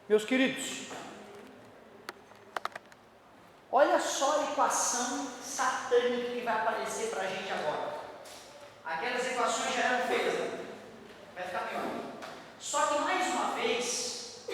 Meus queridos, olha só a equação satânica que vai aparecer para a gente agora. Aquelas equações já eram feitas, né? Vai ficar pior. Só que mais uma vez,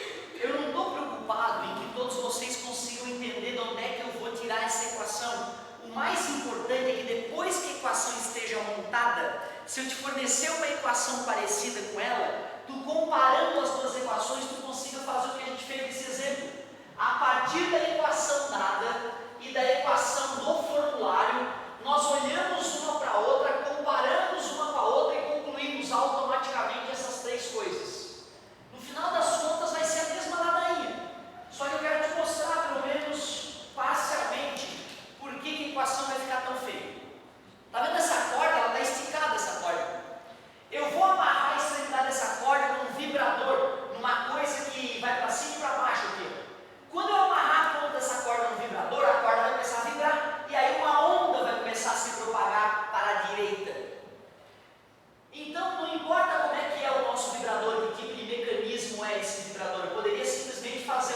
eu não estou preocupado em que todos vocês consigam entender de onde é que eu vou tirar essa equação. O mais importante é que depois que a equação esteja montada, se eu te fornecer uma equação parecida com ela, tu comparando as duas equações, tu consiga fazer o que a gente fez nesse exemplo. A partir da equação dada e da equação do formulário, nós olhamos uma para a outra, comparamos uma com a outra e concluímos automaticamente essas três coisas. No final das contas vai ser a mesma ladainha, só que eu quero te mostrar pelo menos parcialmente por que a equação vai ficar tão feia. Está vendo essa corda? Ela está esticada, essa corda. Eu vou amarrar a extremidade dessa corda num vibrador, numa coisa que vai para cima e para baixo aqui. Quando eu amarrar a ponta dessa corda no vibrador, a corda vai começar a vibrar e aí uma onda vai começar a se propagar para a direita. Então não importa como é que é o nosso vibrador, que tipo de mecanismo é esse vibrador, eu poderia simplesmente fazer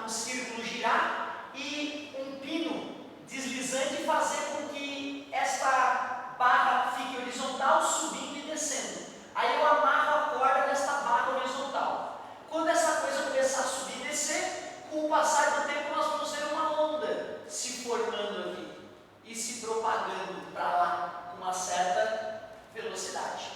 um círculo girar e um pino deslizante fazer com que esta barra fique horizontal, subindo e descendo. Aí eu amarro a corda nesta barra horizontal. Quando essa coisa começar a subir e descer, com o passar do tempo nós vamos ver uma onda se formando aqui e se propagando para lá com uma certa velocidade.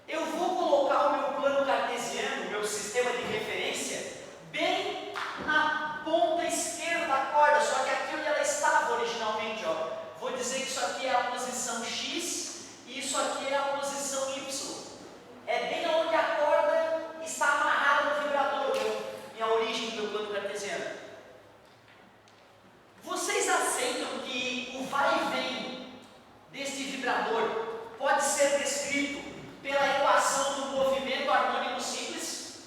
Eu vou colocar o meu plano cartesiano, o meu sistema de referência, bem na ponta esquerda da corda, só que aqui onde ela estava originalmente, ó. Vou dizer que isso aqui é a posição X e isso aqui é a posição Y. É bem onde a corda está amarrada no vibrador, minha origem do meu plano cartesiano. Vocês aceitam que o vai e vem deste vibrador pode ser descrito pela equação do movimento harmônico simples?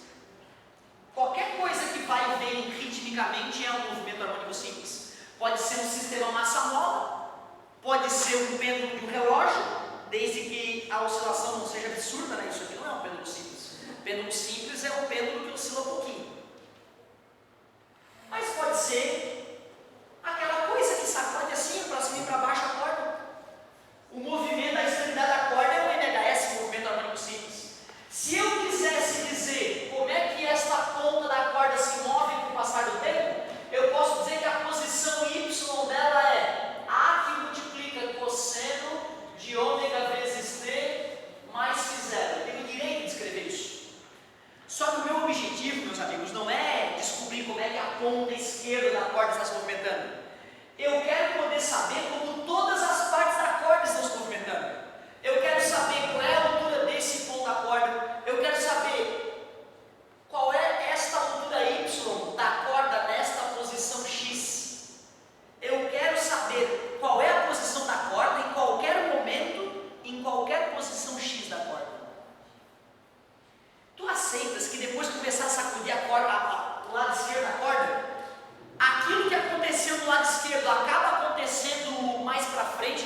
Qualquer coisa que vai e vem ritmicamente é um movimento harmônico simples. Pode ser um sistema massa-mola, pode ser um pêndulo de um relógio, desde que a oscilação não seja absurda, né? Isso aqui não é um pêndulo simples. Pêndulo simples é um pêndulo que oscila um pouquinho. Mas pode ser aquela coisa que sacode assim, para cima e para baixo a corda. O movimento da extremidade da corda é o NHS, o movimento harmônico simples. Se eu quisesse dizer como é que esta ponta da corda se move com o passar do tempo, eu posso dizer que a posição Y dela é A que multiplica cosseno de ômega vezes T mais φ0. Eu tenho o direito de escrever isso. Só que o meu objetivo, meus amigos, não é descobrir como é que a ponta esquerda da corda está se movimentando. Eu quero poder saber como todas as partes da corda estão se movimentando. Eu quero saber qual é a altura desse ponto da corda. Eu quero saber qual é esta altura Y da corda nesta posição X. Eu quero saber qual é a posição da corda em qualquer momento, em qualquer posição X da corda. Tu aceitas que depois que começar a sacudir a corda, o lado esquerdo da corda, aquilo que aconteceu no lado esquerdo acaba acontecendo mais para frente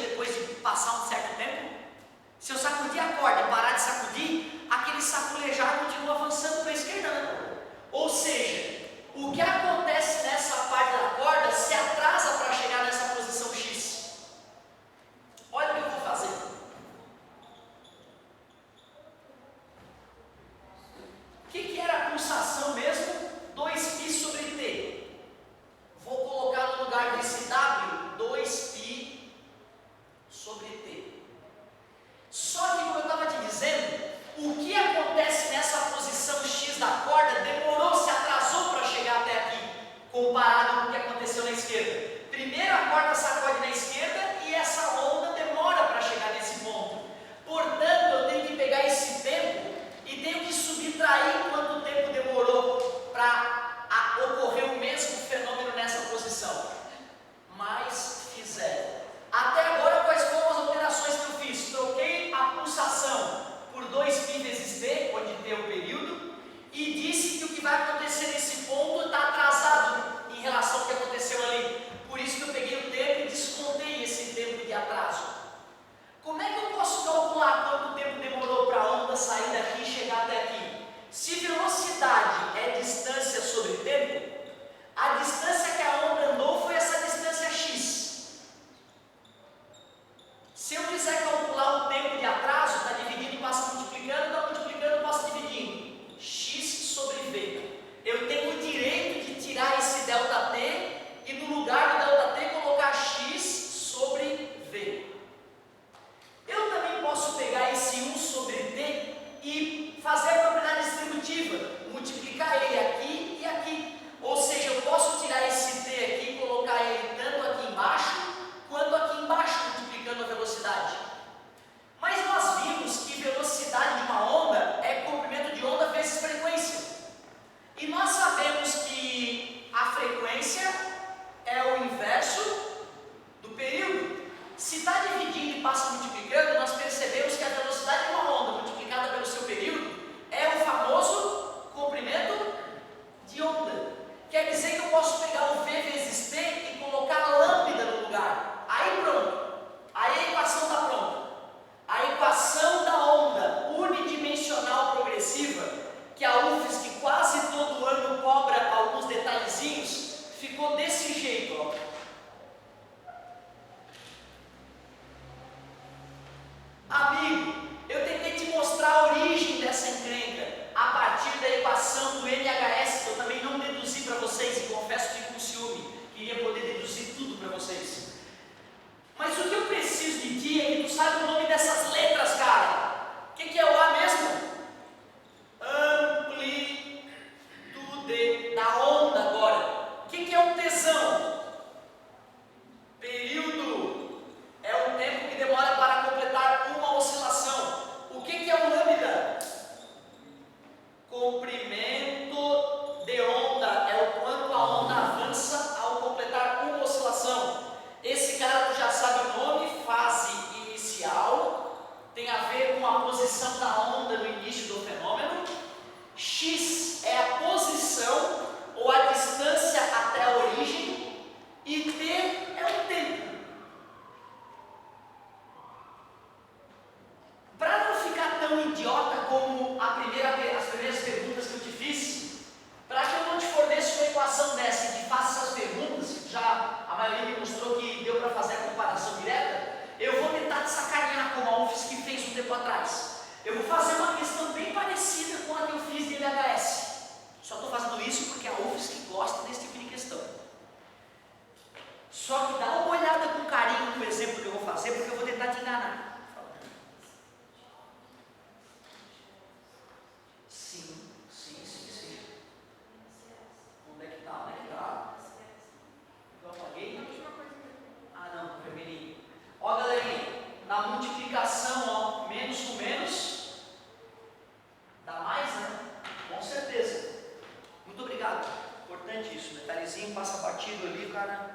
batido ali, o cara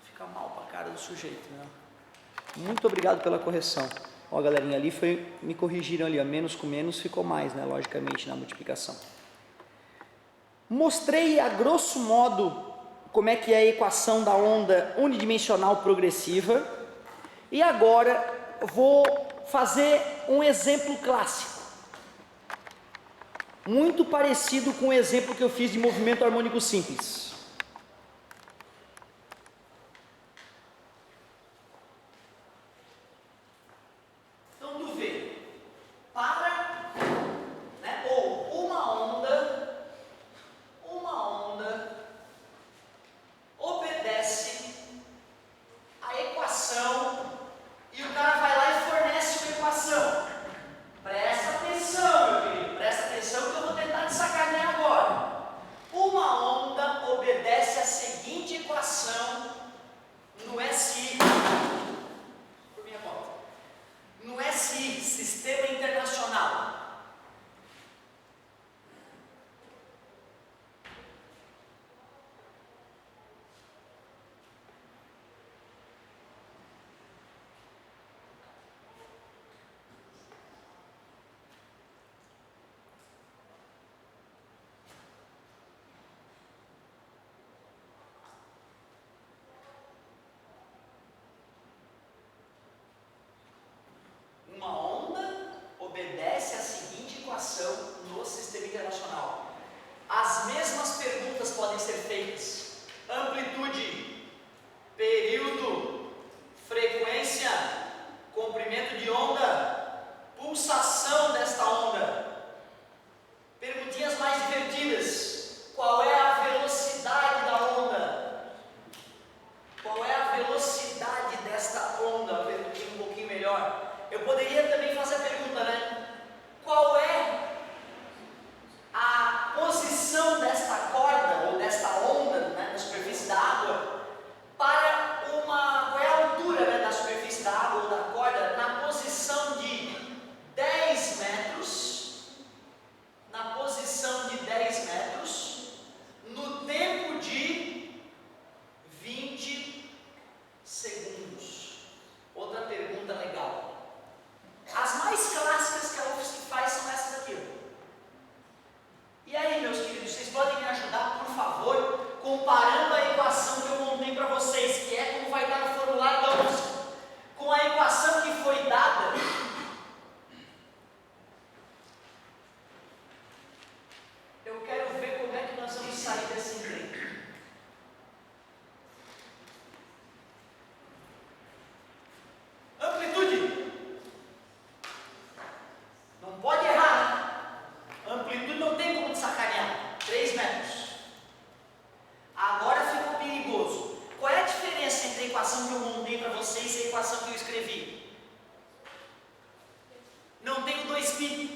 fica mal pra cara do sujeito, né? Muito obrigado pela correção. Ó, galerinha, ali me corrigiram ali, ó, menos com menos ficou mais, né? Logicamente, na multiplicação. Mostrei a grosso modo como é que é a equação da onda unidimensional progressiva. E agora vou fazer um exemplo clássico. Muito parecido com o exemplo que eu fiz de movimento harmônico simples. Então tu vê, para, né, ou uma onda obedece a equação e o cara vai lá e fornece uma equação. Presta atenção, meu querido, presta atenção que eu vou tentar te sacanear agora. Uma onda obedece a seguinte equação no SI, por minha conta, no SI, Sistema Internacional. Uma onda obedece à seguinte equação no Sistema Internacional. As mesmas perguntas podem ser feitas: amplitude, período, frequência, comprimento de onda, pulsação desta onda. Perguntinhas mais divertidas: qual é a velocidade da onda? Qual é a velocidade desta onda? Perguntinha um pouquinho melhor. Eu poderia também fazer a pergunta, né? Qual é a posição desta corda ou desta onda, né, na superfície da água para qual é a altura, né, da superfície da água ou da corda na posição de 10 metros, no tempo de 20 segundos. Outra pergunta legal. As mais clássicas que a UFSC faz são essas aqui. E aí, meus queridos, vocês podem me ajudar, por favor, comparando a equação que eu montei para vocês, que é como vai estar no formulário da UFSC, com a equação que foi dada. Eu quero ver como é que nós vamos sair desse emprego. Amplitude. Não pode errar, né? Amplitude não tem como te sacanear. 3 metros. Agora ficou perigoso. Qual é a diferença entre a equação que eu montei para vocês e a equação que eu escrevi? Não tem o 2π.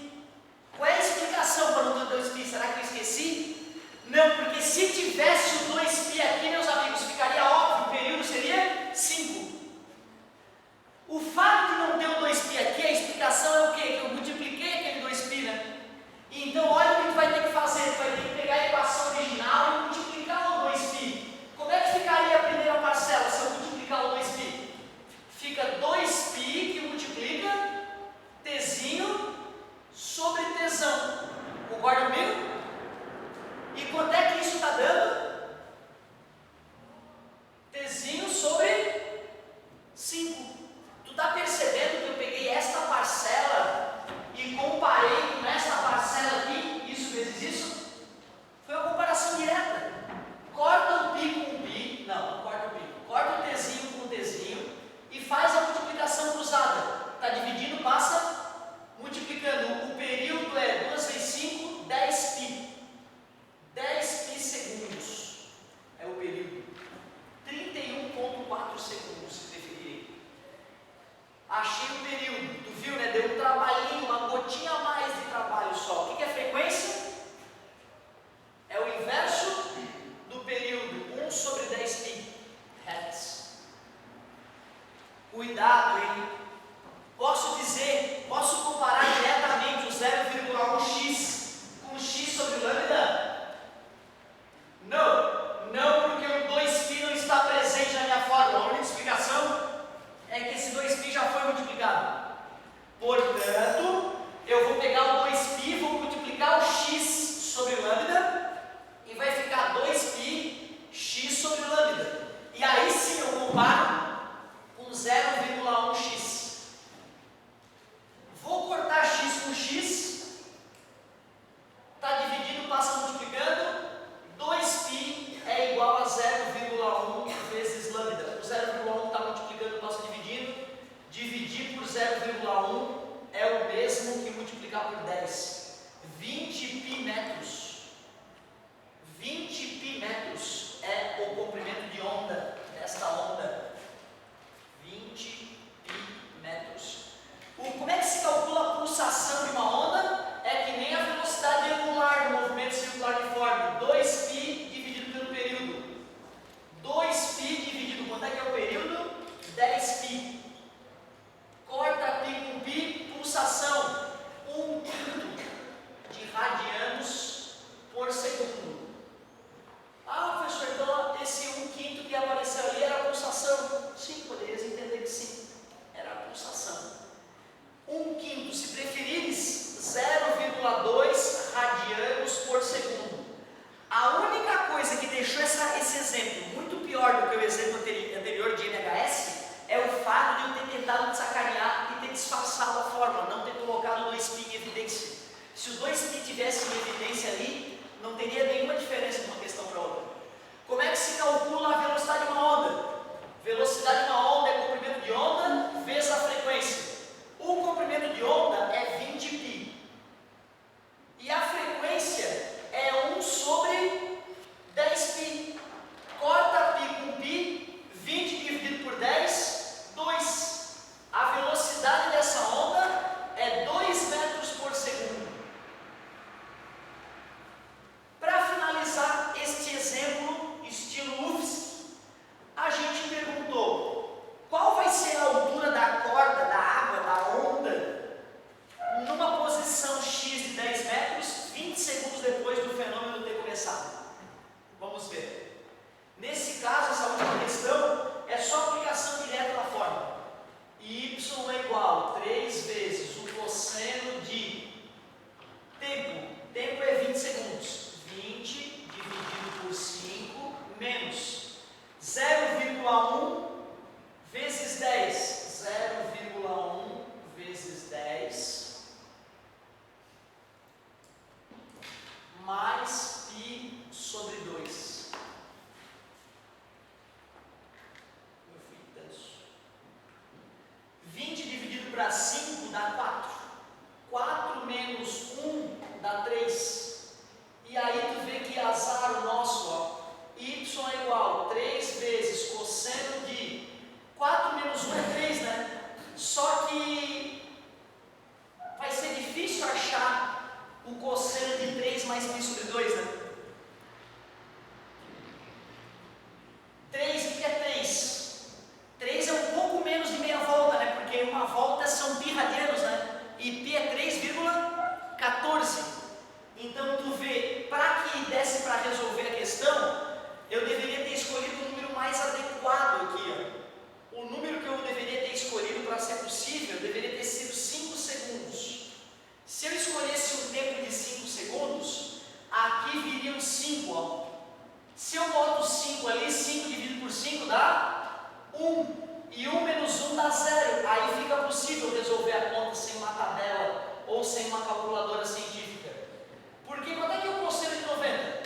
Qual é a explicação para não ter o 2π? Será que eu esqueci? Não, porque se tivesse o 2π aqui, meus amigos, ficaria óbvio, o período seria 5. O fato de não ter o 2π aqui, a explicação é o quê? Que eu multipliquei aquele 2π, né? Então, olha o que tu vai ter que fazer. Tu vai ter que pegar a equação original e multiplicar o 2π. Como é que ficaria a primeira parcela se eu multiplicar o 2π? Fica 2π que multiplica tzinho sobre tzão. Concorda comigo? E quanto é que isso está dando? 1. E 1 menos 1 dá 0. Aí fica possível resolver a conta sem uma tabela ou sem uma calculadora científica. Porque quanto é que é o cosseno de 90?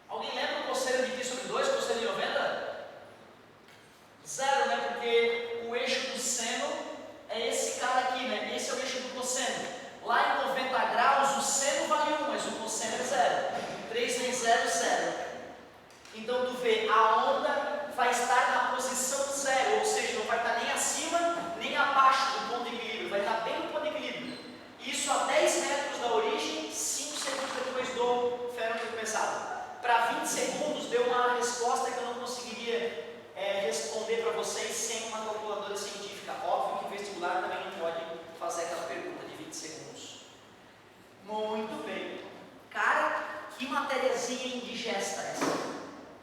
Alguém lembra o cosseno de π sobre 2, cosseno de 90? 0, né? Porque o eixo do seno é esse cara aqui, né? Esse é o eixo do cosseno. Lá em 90 graus o seno vale 1, mas o cosseno é 0. 3 vezes 0, 0. Então tu vê, a onda vai estar na posição 0, ou seja, não vai estar nem acima nem abaixo do ponto de equilíbrio, vai estar bem no ponto de equilíbrio. Isso a 10 metros da origem, 5 segundos depois do fenômeno começado. Para 20 segundos deu uma resposta que eu não conseguiria responder para vocês sem uma calculadora científica. Óbvio que o vestibular também não pode fazer aquela pergunta de 20 segundos. Muito bem. Cara, que matériazinha indigesta essa.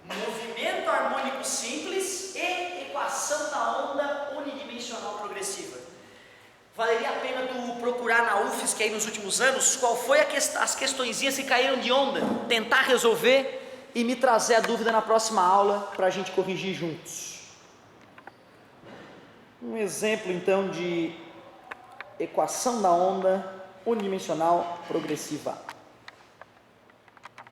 Movimento harmônico simples e equação da onda unidimensional progressiva. Valeria a pena tu procurar na UFSC aí nos últimos anos qual foi as questõezinhas que caíram de onda, tentar resolver e me trazer a dúvida na próxima aula para a gente corrigir juntos. Um exemplo então de equação da onda unidimensional progressiva.